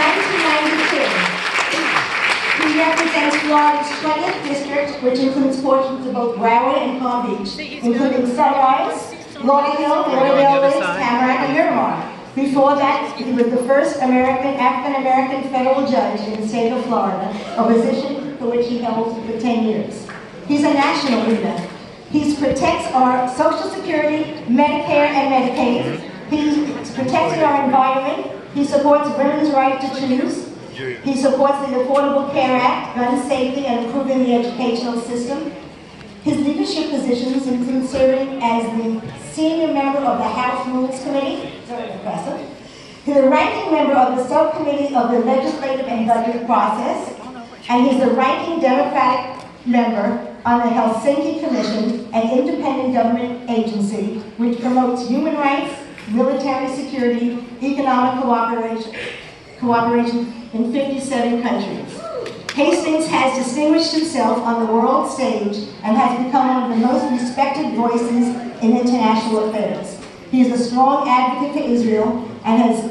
1992, he represents Florida's 20th district, which includes portions of both Broward and Palm Beach, including Sunrise, Lauderdale, Lauderdale Lakes, Tamarack, and Miramar. Before that, he was the first African-American federal judge in the state of Florida, a position for which he held for 10 years. He's a national leader. He protects our Social Security, Medicare, and Medicaid. He's protecting our environment. He supports women's right to choose. He supports the Affordable Care Act, gun safety, and improving the educational system. His leadership positions include serving as the senior member of the House Rules Committee, very impressive. He's a ranking member of the subcommittee of the legislative and budget process, and he's the ranking Democratic member on the Helsinki Commission, an independent government agency which promotes human rights, military security, economic cooperation in 57 countries. Hastings has distinguished himself on the world stage and has become one of the most respected voices in international affairs. He is a strong advocate for Israel and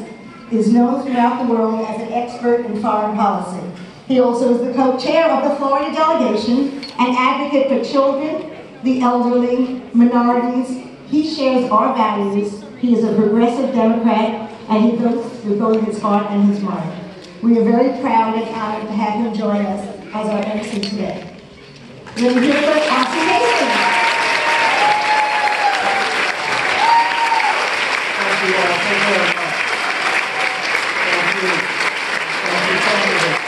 is known throughout the world as an expert in foreign policy. He also is the co-chair of the Florida delegation, an advocate for children, the elderly, minorities. He shares our values. He is a progressive Democrat, and he votes with both his heart and his mind. We are very proud and honored to have him join us as our MC today. We're here for Alcee Hastings. Thank you all so very much. Thank you. Thank you so much.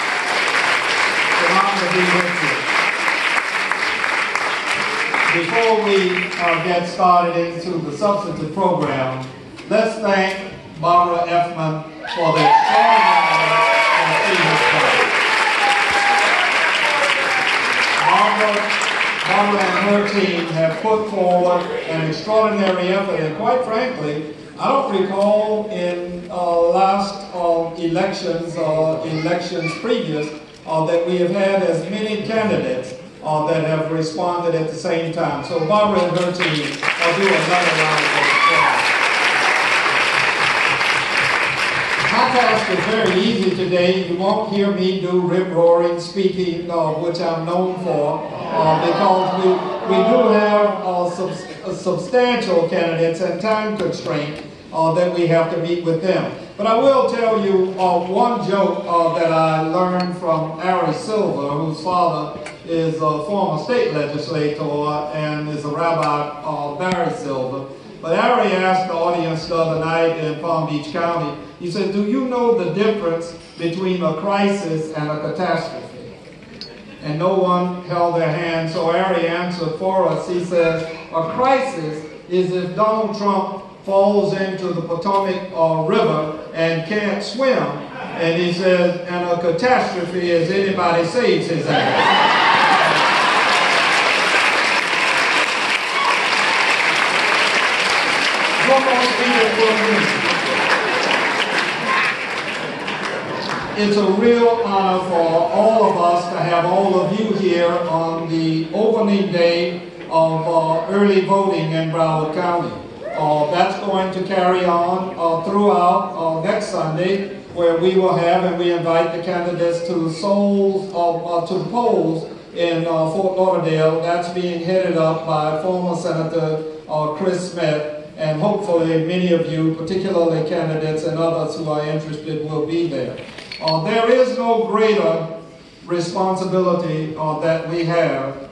It's an honor to be with you. Before we get started into the substantive program, let's thank Barbara Effman for the extraordinary Barbara and her team have put forward an extraordinary effort, and quite frankly, I don't recall in last elections or elections previous that we have had as many candidates that have responded at the same time. So Barbara and her team will do another round of applause. My task is very easy today. You won't hear me do rip-roaring speaking, which I'm known for, because we do have substantial candidates and time constraint that we have to meet with them. But I will tell you one joke that I learned from Alcee Silver, whose father is a former state legislator and is a rabbi, Barry Silver. But Alcee asked the audience the other night in Palm Beach County, he said, do you know the difference between a crisis and a catastrophe? And no one held their hand, so Alcee answered for us. He says, a crisis is if Donald Trump falls into the Potomac River and can't swim. And he says, and a catastrophe is anybody saves his ass. It's a real honor for all of us to have all of you here on the opening day of early voting in Broward County. That's going to carry on throughout next Sunday, where we will have, and we invite the candidates to the polls in Fort Lauderdale. That's being headed up by former Senator Chris Smith. And hopefully many of you, particularly candidates and others who are interested, will be there. There is no greater responsibility that we have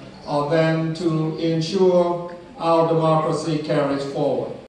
than to ensure our democracy carries forward.